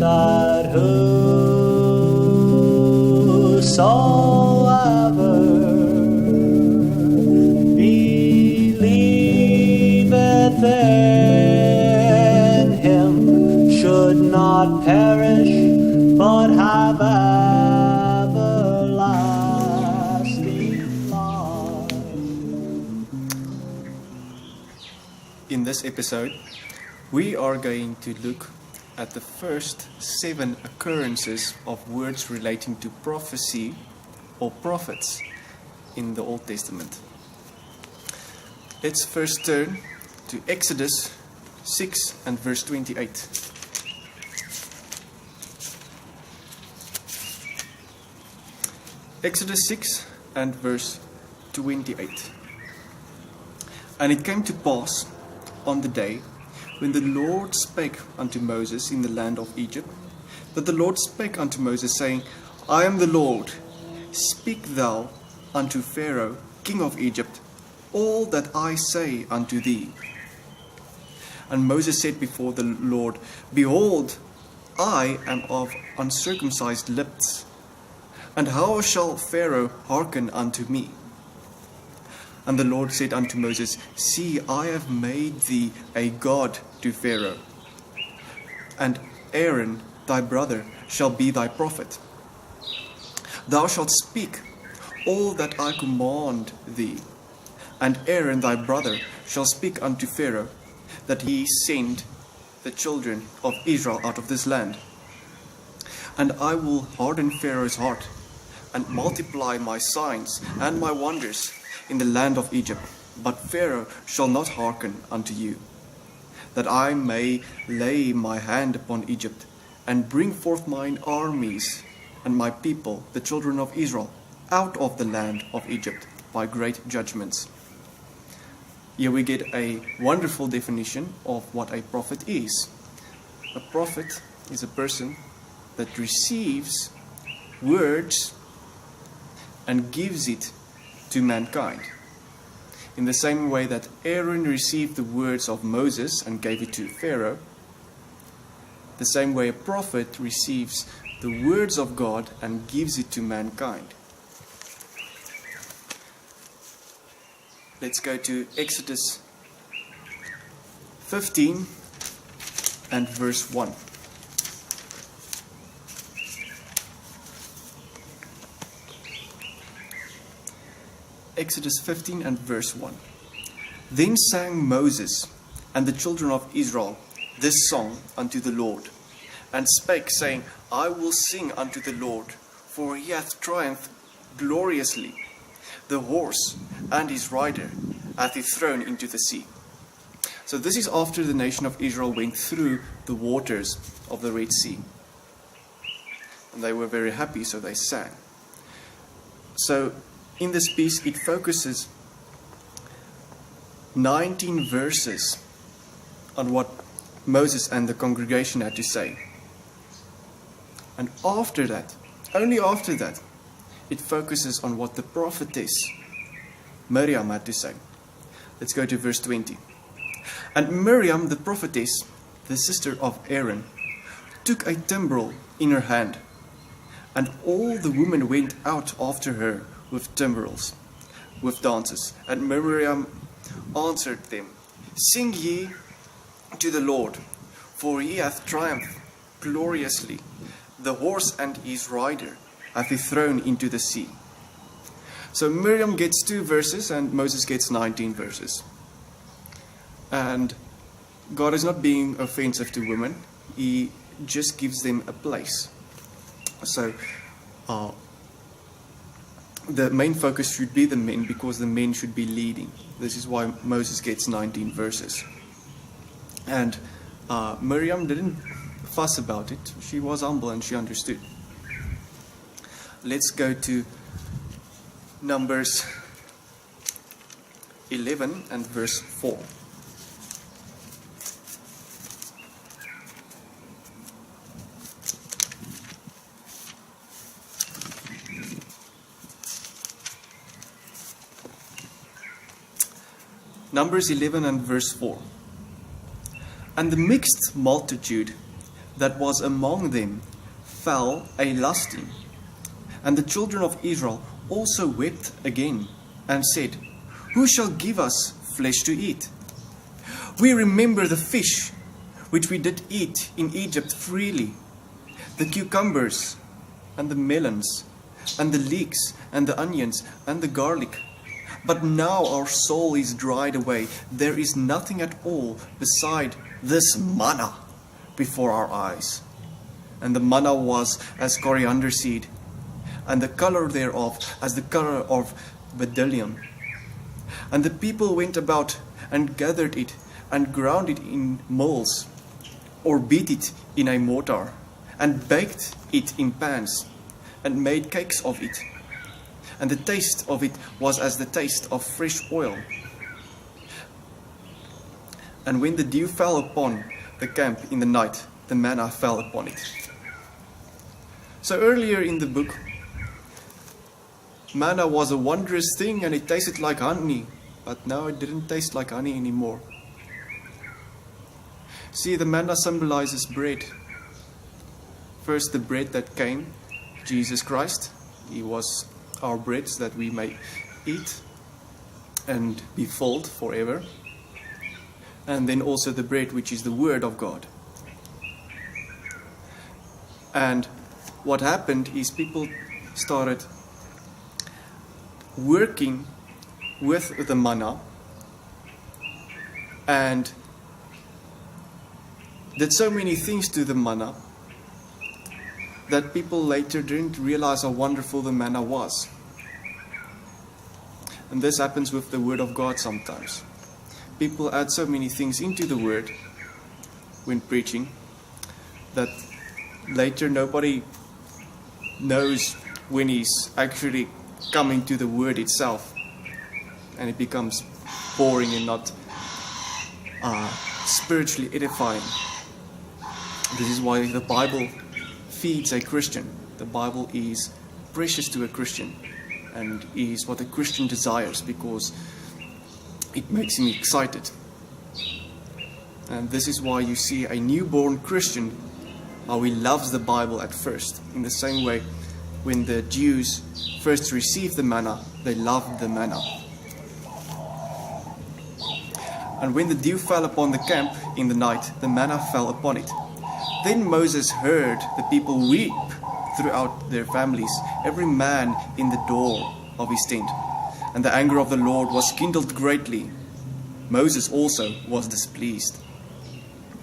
that whosoever believeth in him should not perish, but have everlasting life. In this episode, we are going to look at the first 7 occurrences of words relating to prophecy or prophets in the Old Testament. Let's first turn to Exodus 6 and verse 28. Exodus 6 and verse 28. And it came to pass on the day when the Lord spake unto Moses in the land of Egypt, that the Lord spake unto Moses, saying, I am the Lord, speak thou unto Pharaoh, king of Egypt, all that I say unto thee. And Moses said before the Lord, Behold, I am of uncircumcised lips, and how shall Pharaoh hearken unto me? And the Lord said unto Moses, See, I have made thee a god to Pharaoh, and Aaron thy brother shall be thy prophet. Thou shalt speak all that I command thee, and Aaron thy brother shall speak unto Pharaoh, that he send the children of Israel out of this land. And I will harden Pharaoh's heart, and multiply my signs and my wonders in the land of Egypt, but Pharaoh shall not hearken unto you, that I may lay my hand upon Egypt, and bring forth mine armies and my people, the children of Israel, out of the land of Egypt by great judgments. Here we get a wonderful definition of what a prophet is. A prophet is a person that receives words and gives it to mankind. In the same way that Aaron received the words of Moses and gave it to Pharaoh, the same way a prophet receives the words of God and gives it to mankind. Let's go to Exodus 15 and verse 1. Exodus 15 and verse 1. Then sang Moses and the children of Israel this song unto the Lord, and spake, saying, I will sing unto the Lord, for he hath triumphed gloriously. The horse and his rider hath he thrown into the sea. So this is after the nation of Israel went through the waters of the Red Sea. And they were very happy, so they sang. So in this piece, it focuses 19 verses on what Moses and the congregation had to say. And after that, only after that, it focuses on what the prophetess Miriam had to say. Let's go to verse 20. And Miriam, the prophetess, the sister of Aaron, took a timbrel in her hand, and all the women went out after her with timbrels, with dances. And Miriam answered them, Sing ye to the Lord, for he hath triumphed gloriously. The horse and his rider hath he thrown into the sea. So Miriam gets 2 verses and Moses gets 19 verses. And God is not being offensive to women. He just gives them a place. So the main focus should be the men, because the men should be leading. This is why Moses gets 19 verses. And Miriam didn't fuss about it. She was humble and she understood. Let's go to Numbers 11 and verse 4. Numbers 11 and verse 4. And the mixed multitude that was among them fell a lusting. And the children of Israel also wept again, and said, Who shall give us flesh to eat? We remember the fish which we did eat in Egypt freely, the cucumbers and the melons, and the leeks and the onions and the garlic. But now our soul is dried away. There is nothing at all beside this manna before our eyes. And the manna was as coriander seed, and the color thereof as the color of bdellium. And the people went about and gathered it, and ground it in mills, or beat it in a mortar, and baked it in pans, and made cakes of it. And the taste of it was as the taste of fresh oil. And when the dew fell upon the camp in the night, the manna fell upon it. So earlier in the book, manna was a wondrous thing and it tasted like honey, but now it didn't taste like honey anymore. See, the manna symbolizes bread. First, the bread that came, Jesus Christ. He was our bread so that we may eat and be filled forever. And then also the bread which is the Word of God. And what happened is people started working with the manna and did so many things to the manna that people later didn't realize how wonderful the manna was. And this happens with the Word of God sometimes. People add so many things into the Word when preaching that later nobody knows when he's actually coming to the Word itself, and it becomes boring and not spiritually edifying. This is why the Bible feeds a Christian. The Bible is precious to a Christian and is what a Christian desires because it makes him excited. And this is why you see a newborn Christian, how he loves the Bible at first. In the same way, when the Jews first received the manna, they loved the manna. And when the dew fell upon the camp in the night, the manna fell upon it. Then Moses heard the people weep throughout their families, every man in the door of his tent. And the anger of the Lord was kindled greatly. Moses also was displeased.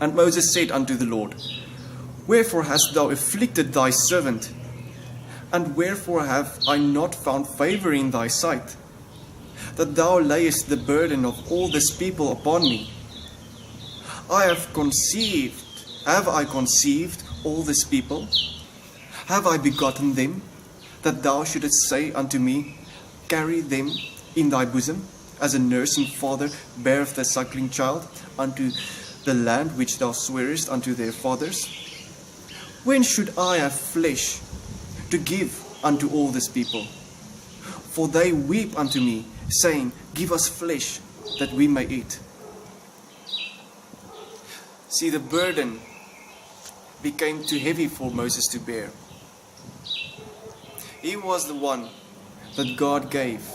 And Moses said unto the Lord, Wherefore hast thou afflicted thy servant? And wherefore have I not found favor in thy sight, that thou layest the burden of all this people upon me? Have I conceived all this people? Have I begotten them, that thou shouldest say unto me, Carry them in thy bosom, as a nursing father beareth the suckling child, unto the land which thou swearest unto their fathers? When should I have flesh to give unto all this people? For they weep unto me, saying, Give us flesh, that we may eat. See, the burden became too heavy for Moses to bear. He was the one that God gave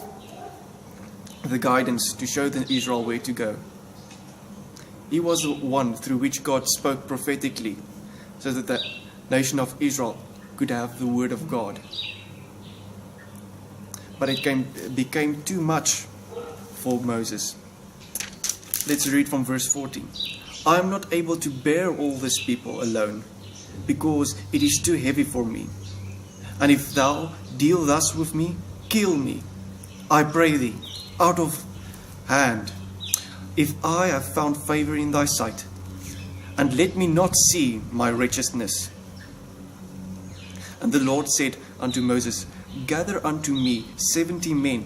the guidance to show the Israel where to go. He was the one through which God spoke prophetically so that the nation of Israel could have the word of God. But it became too much for Moses. Let's read from verse 14. I am not able to bear all this people alone, because it is too heavy for me. And if thou deal thus with me, kill me, I pray thee, out of hand, if I have found favor in thy sight, and let me not see my wretchedness. And the Lord said unto Moses, Gather unto me 70 men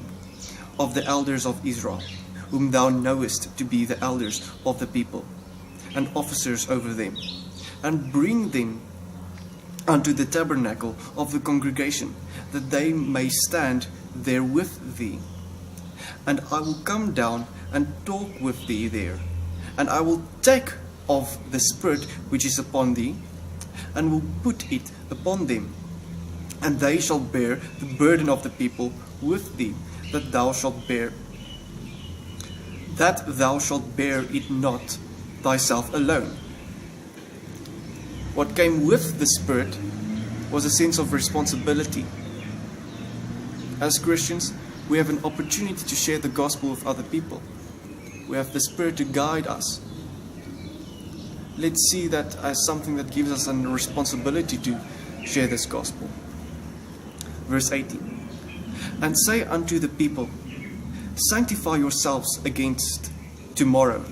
of the elders of Israel, whom thou knowest to be the elders of the people, and officers over them, and bring them unto the tabernacle of the congregation, that they may stand there with thee. And I will come down and talk with thee there, and I will take of the Spirit which is upon thee, and will put it upon them. And they shall bear the burden of the people with thee, that thou shalt bear it not thyself alone. What came with the Spirit was a sense of responsibility. As Christians, we have an opportunity to share the gospel with other people. We have the Spirit to guide us. Let's see that as something that gives us a responsibility to share this gospel. Verse 18. And say unto the people, sanctify yourselves against tomorrow,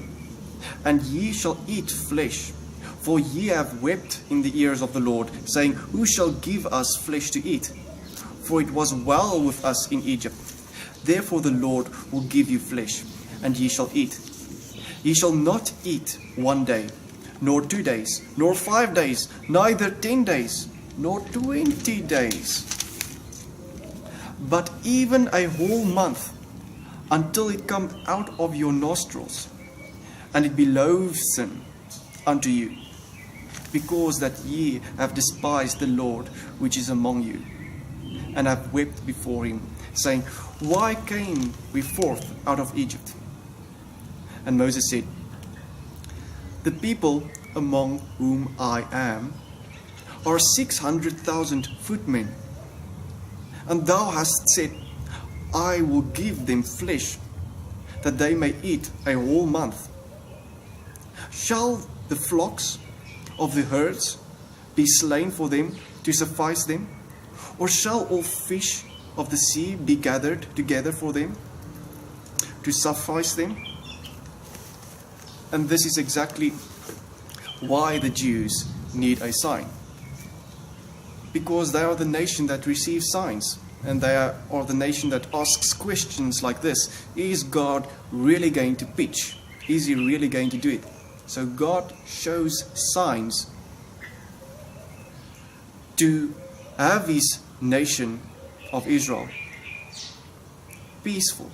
and ye shall eat flesh. For ye have wept in the ears of the Lord, saying, who shall give us flesh to eat? For it was well with us in Egypt. Therefore the Lord will give you flesh, and ye shall eat. Ye shall not eat 1 day, nor 2 days, nor 5 days, neither 10 days, nor 20 days, but even a whole month, until it come out of your nostrils, and it be loathsome unto you, because that ye have despised the Lord which is among you, and have wept before him, saying, why came we forth out of Egypt? And Moses said, the people among whom I am are 600,000 footmen, and thou hast said, I will give them flesh, that they may eat a whole month. Shall the flocks of the herds be slain for them to suffice them? Or shall all fish of the sea be gathered together for them to suffice them? And this is exactly why the Jews need a sign. Because they are the nation that receives signs. And they are the nation that asks questions like this. Is God really going to pitch? Is he really going to do it? So God shows signs to have his nation of Israel peaceful.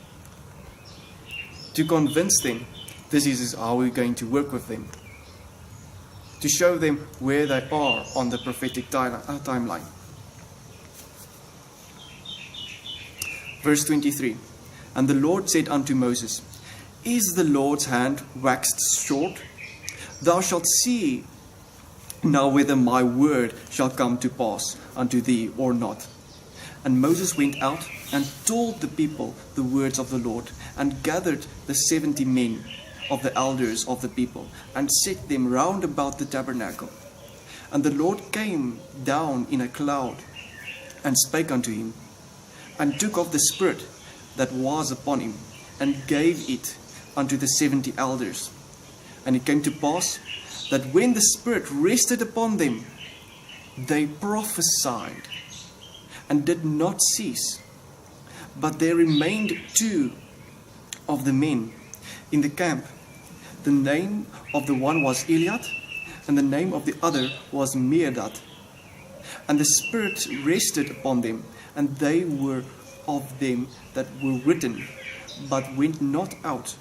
To convince them this is how we're going to work with them. To show them where they are on the prophetic timeline. Verse 23. And the Lord said unto Moses, is the Lord's hand waxed short? Thou shalt see now whether my word shall come to pass unto thee or not. And Moses went out and told the people the words of the Lord, and gathered the 70 men of the elders of the people, and set them round about the tabernacle. And the Lord came down in a cloud, and spake unto him, and took of the Spirit that was upon him, and gave it unto the 70 elders. And it came to pass that when the Spirit rested upon them, they prophesied, and did not cease. But there remained 2 of the men in the camp. The name of the one was Eliad, and the name of the other was Meedat. And the Spirit rested upon them, and they were of them that were written, but went not out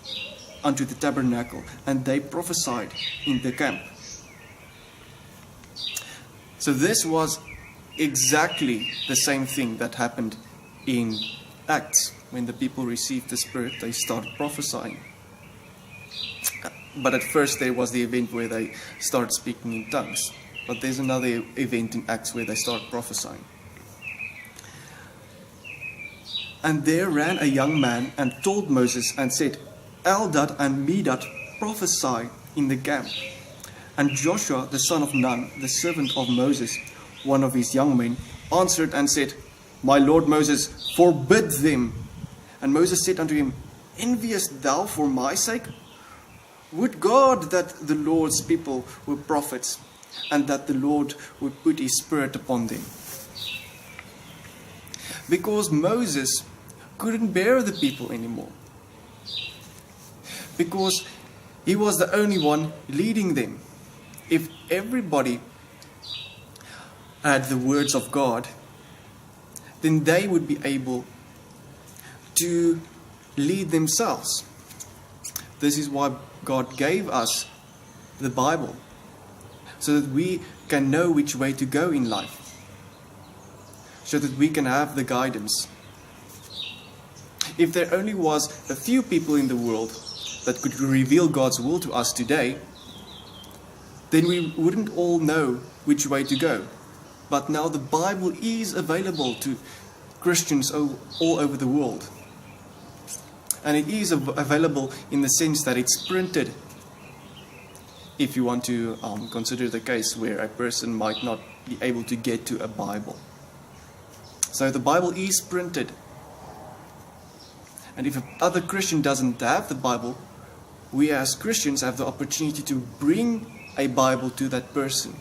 unto the tabernacle, and they prophesied in the camp. So this was exactly the same thing that happened in Acts. When the people received the Spirit, they started prophesying. But at first there was the event where they started speaking in tongues. But there's another event in Acts where they start prophesying. And there ran a young man and told Moses and said, Eldad and Meedat prophesy in the camp. And Joshua the son of Nun, the servant of Moses, one of his young men, answered and said, My Lord Moses, forbid them. And Moses said unto him, Enviest thou for my sake? Would God that the Lord's people were prophets, and that the Lord would put his Spirit upon them. Because Moses couldn't bear the people anymore. Because he was the only one leading them. If everybody had the words of God, then they would be able to lead themselves. This is why God gave us the Bible, so that we can know which way to go in life, so that we can have the guidance. If there only was a few people in the world that could reveal God's will to us today, then we wouldn't all know which way to go. But now the Bible is available to Christians all over the world. And it is available in the sense that it's printed. If you want to consider the case where a person might not be able to get to a Bible. So the Bible is printed. And if another Christian doesn't have the Bible, we as Christians have the opportunity to bring a Bible to that person,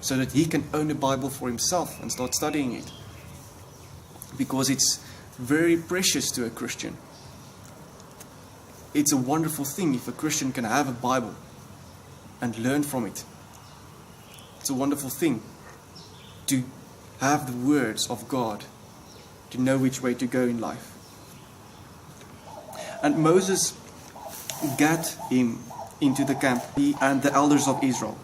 so that he can own a Bible for himself and start studying it. Because it's very precious to a Christian. It's a wonderful thing if a Christian can have a Bible and learn from it. It's a wonderful thing to have the words of God, to know which way to go in life. And Moses gat him into the camp, he and the elders of Israel.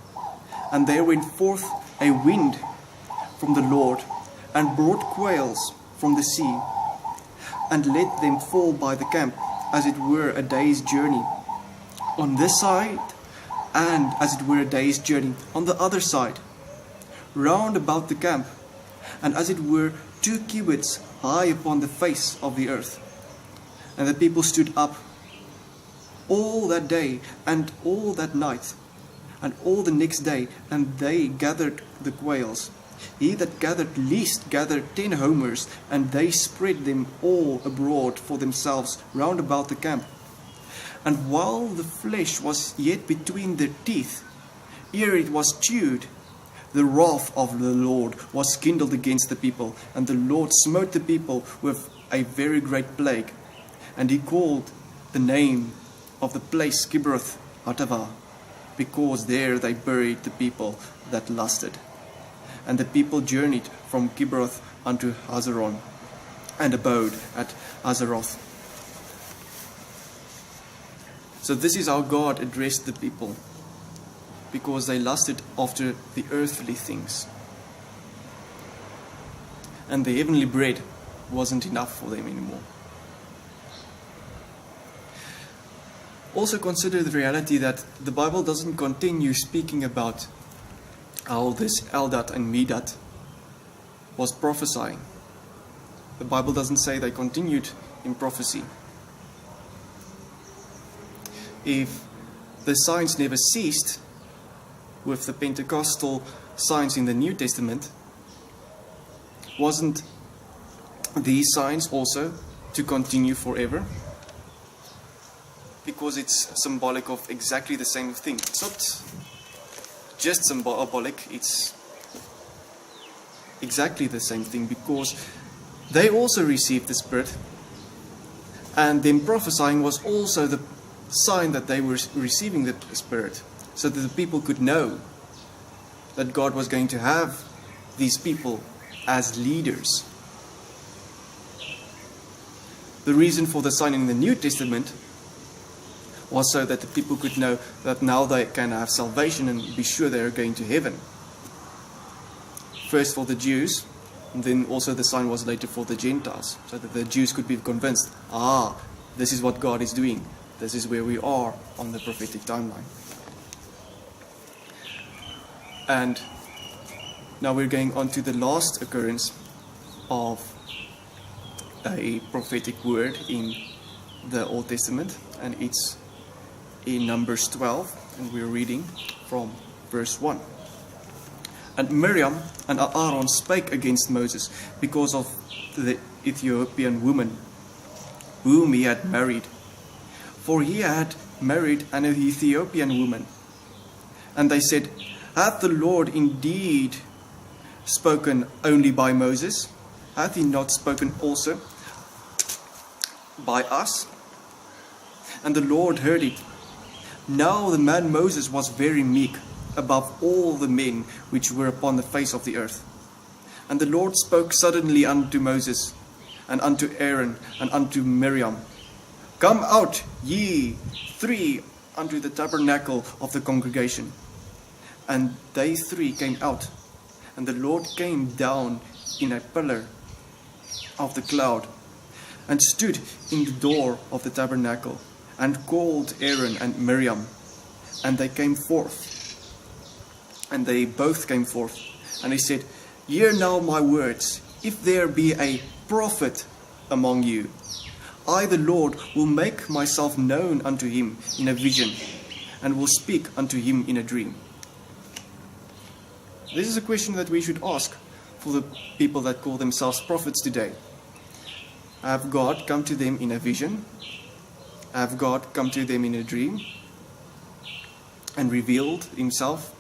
And there went forth a wind from the Lord, and brought quails from the sea, and let them fall by the camp, as it were a day's journey on this side, and as it were a day's journey on the other side, round about the camp, and as it were 2 cubits high upon the face of the earth. And the people stood up all that day, and all that night, and all the next day, and they gathered the quails. He that gathered least gathered 10 homers, and they spread them all abroad for themselves round about the camp. And while the flesh was yet between their teeth, ere it was chewed, the wrath of the Lord was kindled against the people, and the Lord smote the people with a very great plague. And he called the name of the place Kibroth Hattaavah, because there they buried the people that lusted. And the people journeyed from Kibroth unto Hazeron, and abode at Hazeroth. So this is how God addressed the people, because they lusted after the earthly things. And the heavenly bread wasn't enough for them anymore. Also consider the reality that the Bible doesn't continue speaking about how this Eldad and Medad was prophesying. The Bible doesn't say they continued in prophecy. If the signs never ceased with the Pentecostal signs in the New Testament, wasn't these signs also to continue forever? Because it's symbolic of exactly the same thing. It's not just symbolic, it's exactly the same thing, because they also received the Spirit, and them prophesying was also the sign that they were receiving the Spirit, so that the people could know that God was going to have these people as leaders. The reason for the sign in the New Testament was so that the people could know that now they can have salvation and be sure they are going to heaven. First for the Jews, and then also the sign was later for the Gentiles, so that the Jews could be convinced, this is what God is doing. This is where we are on the prophetic timeline. And now we're going on to the last occurrence of a prophetic word in the Old Testament, and it's in Numbers 12, and we're reading from verse 1. And Miriam and Aaron spake against Moses because of the Ethiopian woman whom he had married. For he had married an Ethiopian woman. And they said, Hath the Lord indeed spoken only by Moses? Hath he not spoken also by us? And the Lord heard it. Now the man Moses was very meek above all the men which were upon the face of the earth. And the Lord spoke suddenly unto Moses, and unto Aaron, and unto Miriam, Come out, ye 3, unto the tabernacle of the congregation. And they three came out, and the Lord came down in a pillar of the cloud, and stood in the door of the tabernacle, and called Aaron and Miriam, and they came forth. And they both came forth, and he said, Hear now my words, if there be a prophet among you, I the Lord will make myself known unto him in a vision, and will speak unto him in a dream. This is a question that we should ask for the people that call themselves prophets today. Have God come to them in a vision? Have God come to them in a dream and revealed himself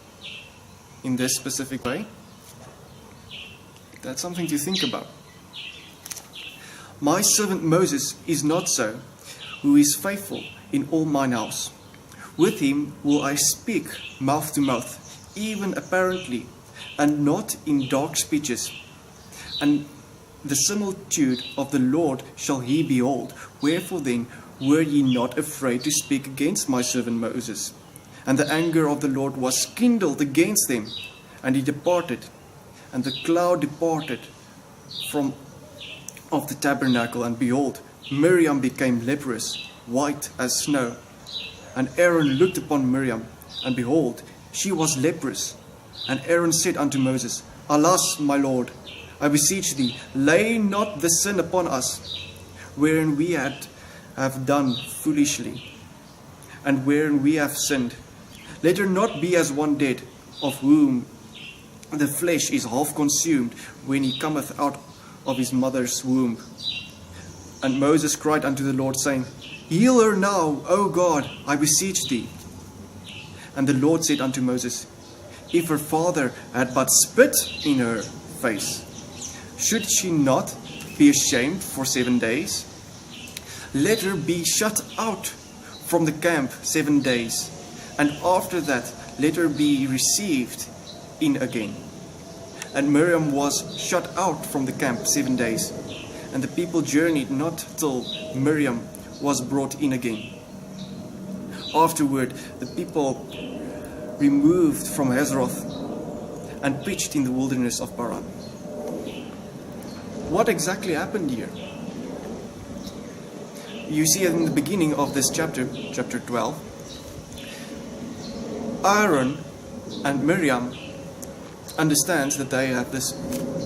in this specific way? That's something to think about. My servant Moses is not so, who is faithful in all mine house. With him will I speak mouth to mouth, even apparently, and not in dark speeches. And the similitude of the Lord shall he behold. Wherefore then were ye not afraid to speak against my servant Moses? And the anger of the Lord was kindled against them, and he departed. And the cloud departed from of the tabernacle, and behold, Miriam became leprous, white as snow. And Aaron looked upon Miriam, and behold, she was leprous. And Aaron said unto Moses, Alas, my Lord, I beseech thee, lay not the sin upon us, wherein we have done foolishly, and wherein we have sinned. Let her not be as one dead, of whom the flesh is half consumed, when he cometh out of his mother's womb. And Moses cried unto the Lord, saying, Heal her now, O God, I beseech thee. And the Lord said unto Moses, If her father had but spit in her face, should she not be ashamed for 7 days? Let her be shut out from the camp 7 days, and after that let her be received in again. And Miriam was shut out from the camp 7 days, and the people journeyed not till Miriam was brought in again. Afterward the people removed from Hazeroth and pitched in the wilderness of Paran. What exactly happened here? You see in the beginning of this chapter, chapter 12, Aaron and Miriam understands that they have this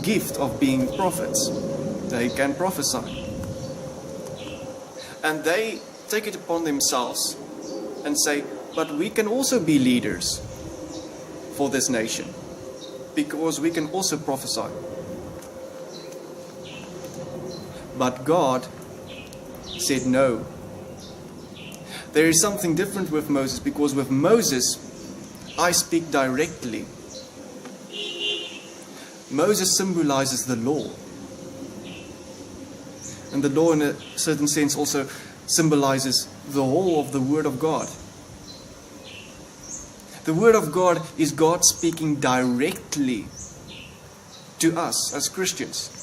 gift of being prophets. They can prophesy. And they take it upon themselves and say, but we can also be leaders for this nation, because we can also prophesy. But God said no. There is something different with Moses, because with Moses, I speak directly. Moses symbolizes the law. And the law, in a certain sense, also symbolizes the whole of the Word of God. The Word of God is God speaking directly to us as Christians.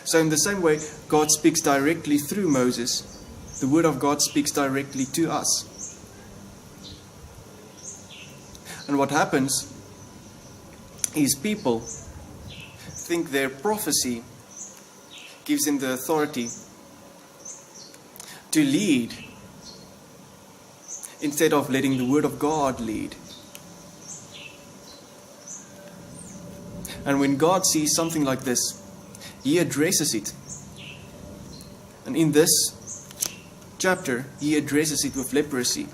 So in the same way, God speaks directly through Moses. The Word of God speaks directly to us. And what happens is people think their prophecy gives them the authority to lead instead of letting the Word of God lead. And when God sees something like this, He addresses it. And in this chapter, He addresses it with leprosy.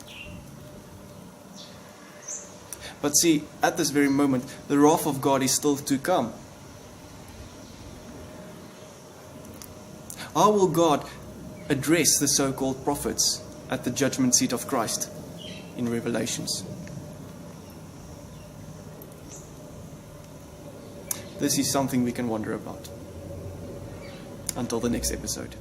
But see, at this very moment, the wrath of God is still to come. How will God address the so-called prophets at the judgment seat of Christ in Revelations? This is something we can wonder about. Until the next episode.